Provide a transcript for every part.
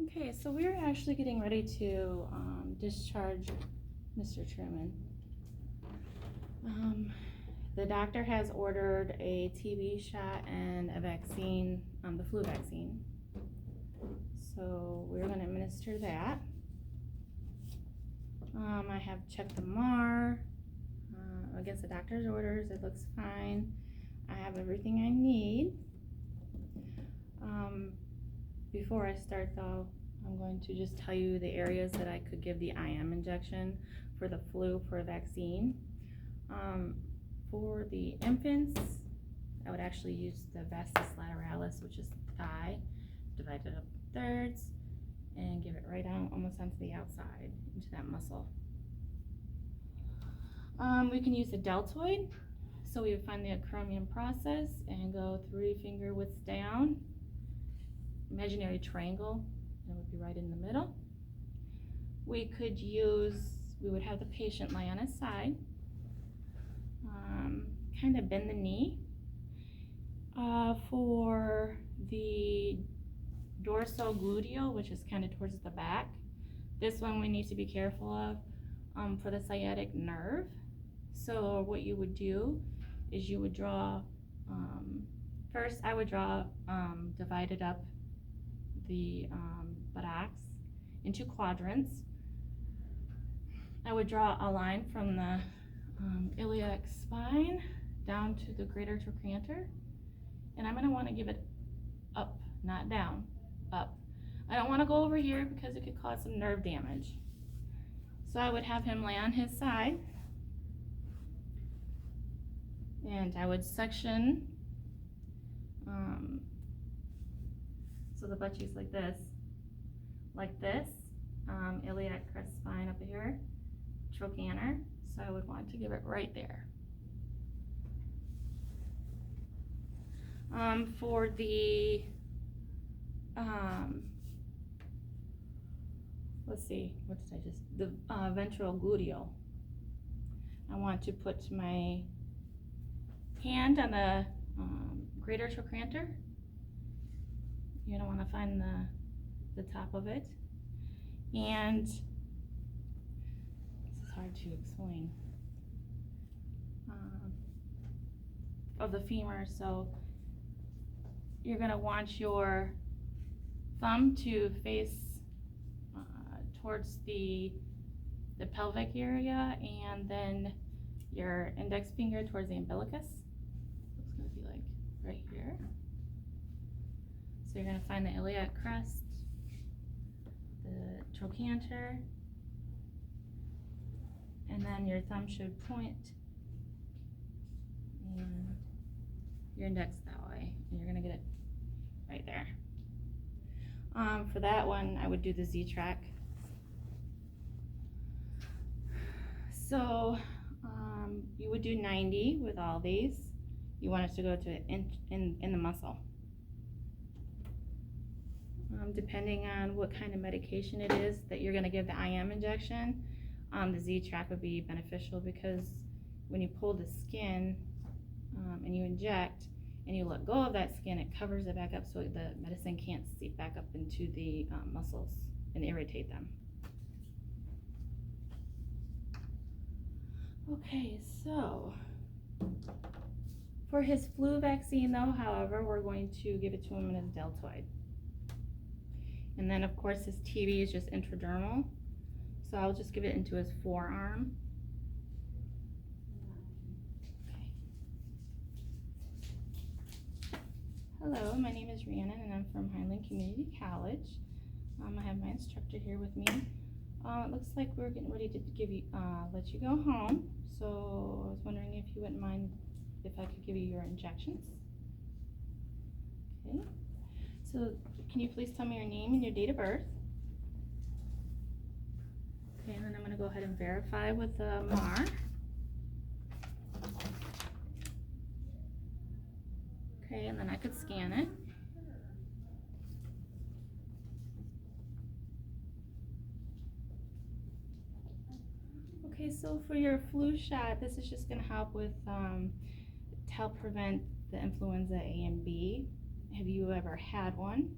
Okay, so we're actually getting ready to discharge Mr. Truman. The doctor has ordered a TB shot and a vaccine, the flu vaccine. So we're going to administer that. I have checked the MAR against the doctor's orders. It looks fine. I have everything I need. Before I start though, I'm going to just tell you the areas that I could give the IM injection for the flu for a vaccine. For the infants, I would actually use the vastus lateralis, which is the thigh, divide it up in thirds, and give it right out, almost onto the outside, into that muscle. We can use the deltoid, so we would find the acromion process and go 3-finger widths down, imaginary triangle, that would be right in the middle. We would have the patient lie on his side, kind of bend the knee. For the dorsogluteal, which is kind of towards the back, this one we need to be careful of for the sciatic nerve. So what you would do is you would draw, first I would draw, divided up the buttocks into quadrants. I would draw a line from the iliac spine down to the greater trochanter, and I'm going to want to give it up, not down, up. I don't want to go over here because it could cause some nerve damage. So I would have him lay on his side, and I would section, so the butt cheeks like this, iliac crest spine up here, trochanter. So I would want to give it right there. For the, let's see, what did I just, the ventral gluteal. I want to put my hand on the greater trochanter. You're gonna want to find the top of it. And this is hard to explain. Of the femur, so you're going to want your thumb to face towards the pelvic area, and then your index finger towards the umbilicus. So it's going to be like right here. So you're going to find the iliac crest, the trochanter, and then your thumb should point and your index that way, and you're going to get it right there. For that one, I would do the Z-track. So you would do 90 with all these. You want it to go to in the muscle. Depending on what kind of medication it is that you're going to give the IM injection, the Z-track would be beneficial, because when you pull the skin and you inject and you let go of that skin, it covers it back up so the medicine can't seep back up into the muscles and irritate them. Okay, so for his flu vaccine though, however, we're going to give it to him in his deltoid. And then of course his TB is just intradermal, so I'll just give it into his forearm. Okay. Hello, my name is Rhiannon and I'm from Highland Community College. I have my instructor here with me. It looks like we're getting ready to give you, let you go home. So I was wondering if you wouldn't mind if I could give you your injections. Okay. So can you please tell me your name and your date of birth? Okay, and then I'm going to go ahead and verify with the MAR. Okay, and then I could scan it. Okay, so for your flu shot, this is just going to help with to help prevent the influenza A and B. Have you ever had one?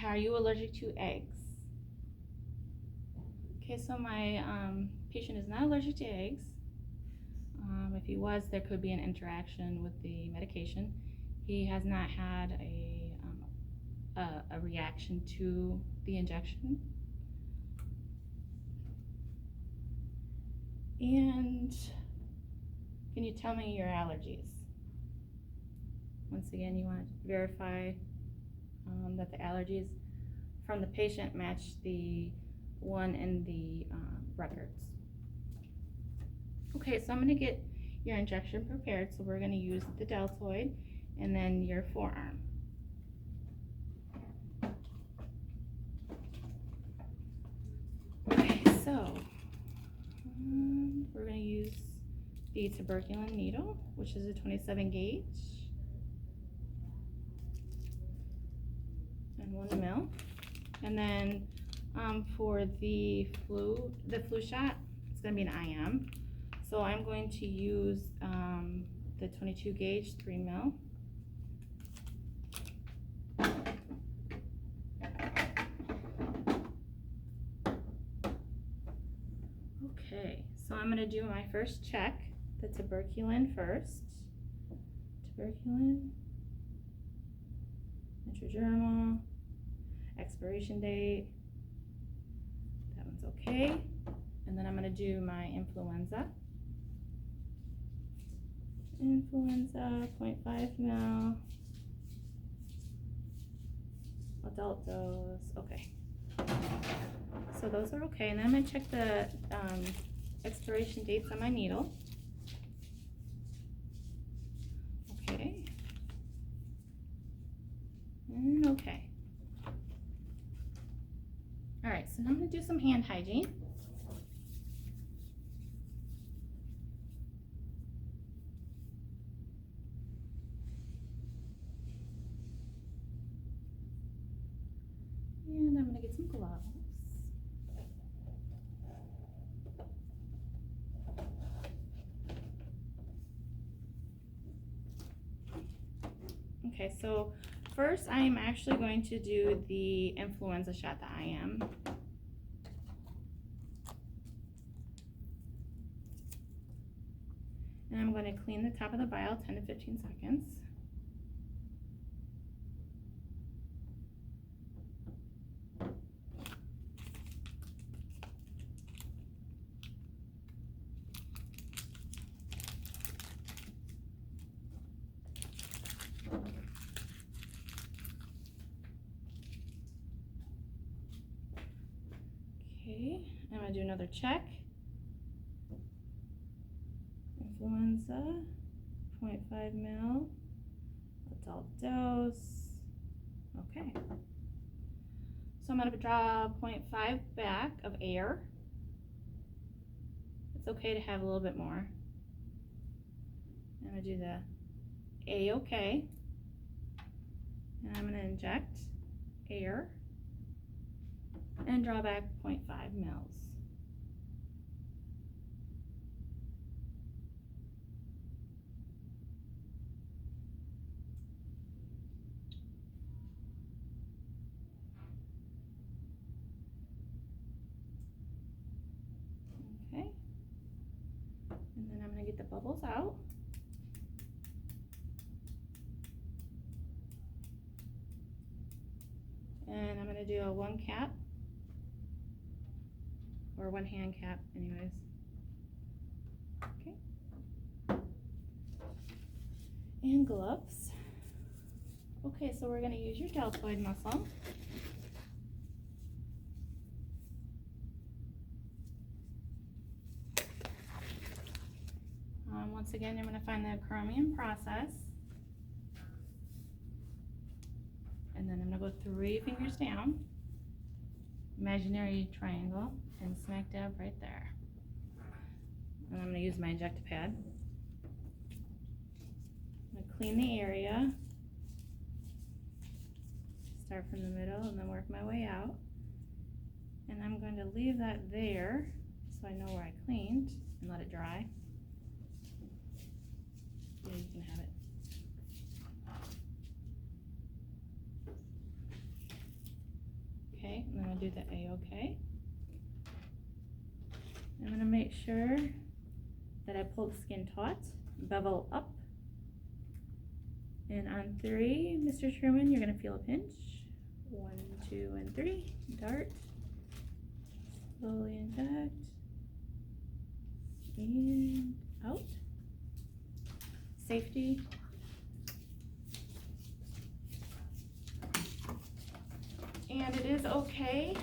Are you allergic to eggs? Okay, so my patient is not allergic to eggs. If he was, there could be an interaction with the medication. He has not had a reaction to the injection. And can you tell me your allergies? Once again, you want to verify that the allergies from the patient match the one in the records. Okay, so I'm going to get your injection prepared. So we're going to use the deltoid and then your forearm. Okay, so we're going to use the tuberculin needle, which is a 27 gauge and 1 mil. And then for the flu shot, it's going to be an IM. So I'm going to use the 22 gauge 3 mil. Okay, so I'm going to do my first check, the tuberculin first. Tuberculin, intradermal, expiration date, that one's okay. And then I'm going to do my influenza. Influenza, 0.5 mil, adult dose, okay. So those are okay, and then I'm going to check the expiration dates on my needle. Okay. And okay. All right, so now I'm going to do some hand hygiene. And I'm going to get some gloves. Okay, so first I am actually going to do the influenza shot, the IM. And I'm going to clean the top of the vial 10 to 15 seconds. Okay, I'm going to do another check. Influenza, 0.5 mil, adult dose. Okay. So I'm going to draw 0.5 back of air. It's okay to have a little bit more. I'm going to do the A-OK. And I'm going to inject air and draw back 0.5 mils. Okay. And then I'm going to get the bubbles out. And I'm going to do a 1 cap, or 1 hand cap anyways. Okay. And gloves. Okay, so we're going to use your deltoid muscle. Once again, you're going to find the acromion process. And then I'm going to go 3 fingers down, imaginary triangle, and smack dab right there. And I'm going to use my Injectipad. I'm going to clean the area, start from the middle and then work my way out. And I'm going to leave that there so I know where I cleaned and let it dry. Yeah, you can have it. Okay, I'm gonna do the A-OK. I'm gonna make sure that I pull the skin taut, bevel up. And on 3, Mr. Truman, you're gonna feel a pinch. 1, 2, and 3, dart. Slowly inject. And out. Safety. And it is okay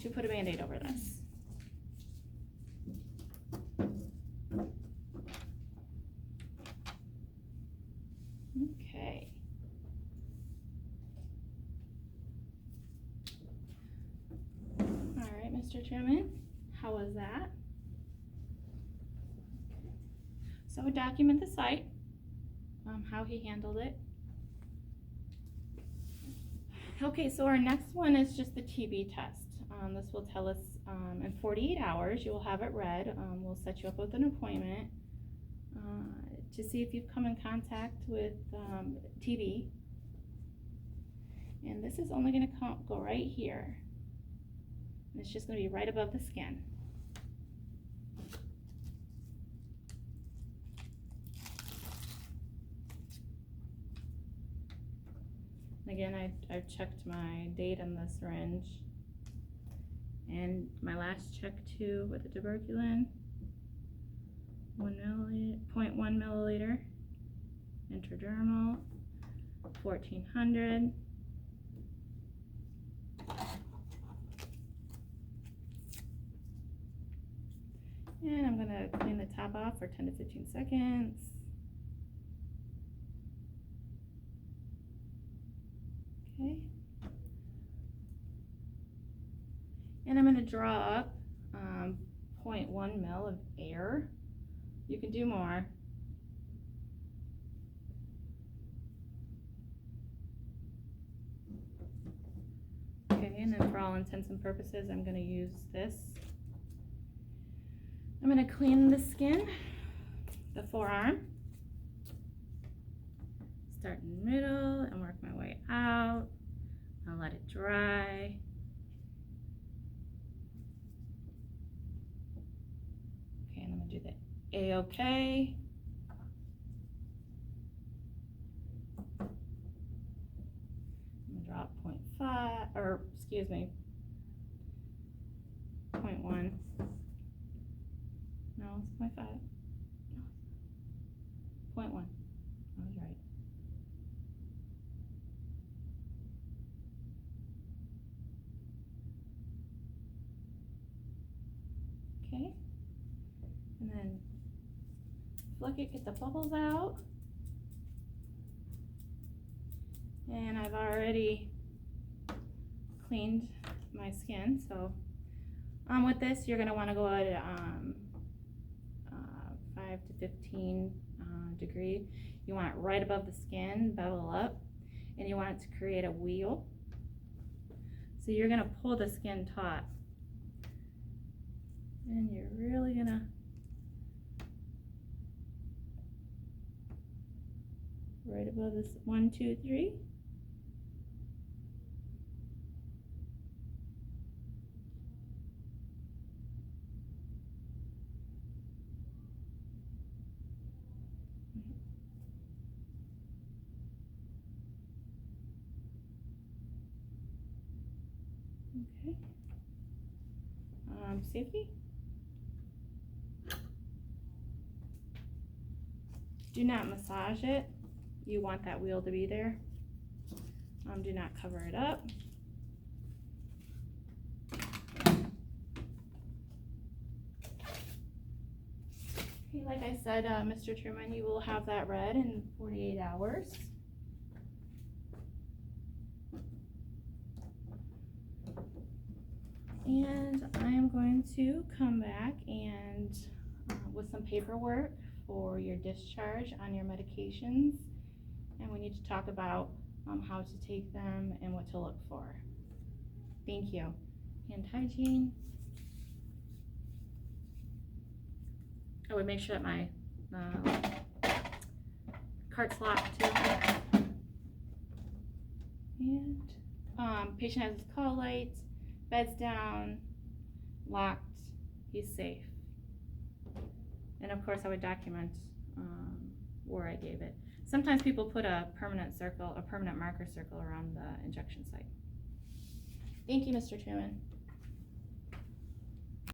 to put a Band-Aid over this. Okay. All right, Mr. Truman, how was that? So document the site, how he handled it. Okay, so our next one is just the TB test. This will tell us in 48 hours, you will have it read. We'll set you up with an appointment to see if you've come in contact with TB. And this is only going to go right here. And it's just going to be right above the skin. Again, I've checked my date on the syringe, and my last check too with the tuberculin, 0.1 milliliter, intradermal, 1400. And I'm gonna clean the top off for 10 to 15 seconds. Okay. And I'm going to draw up 0.1 ml of air. You can do more. Okay, and then for all intents and purposes, I'm going to use this. I'm going to clean the skin, the forearm. Start in the middle and work my way out. I'll let it dry. Okay, and I'm gonna do the A-OK. I'm gonna drop 0.5, or excuse me, 0.1. No, it's 0.5. No, 0.1. I was right. Okay, and then flick it, get the bubbles out. And I've already cleaned my skin, so with this you're going to want to go at 5 to 15 degree. You want it right above the skin, bevel up, and you want it to create a wheel. So you're going to pull the skin taut. And you're really gonna right above this 1, 2, 3. Okay. Safety. Do not massage it. You want that wheel to be there. Do not cover it up. Okay, like I said, Mr. Truman, you will have that read in 48 hours. And I am going to come back and with some paperwork for your discharge on your medications, and we need to talk about how to take them and what to look for. Thank you. Hand hygiene. I would make sure that my cart's locked too. And Patient has his call light, bed's down, locked, he's safe. And of course I would document where I gave it. Sometimes people put a permanent circle, a permanent marker circle around the injection site. Thank you, Mr. Chairman.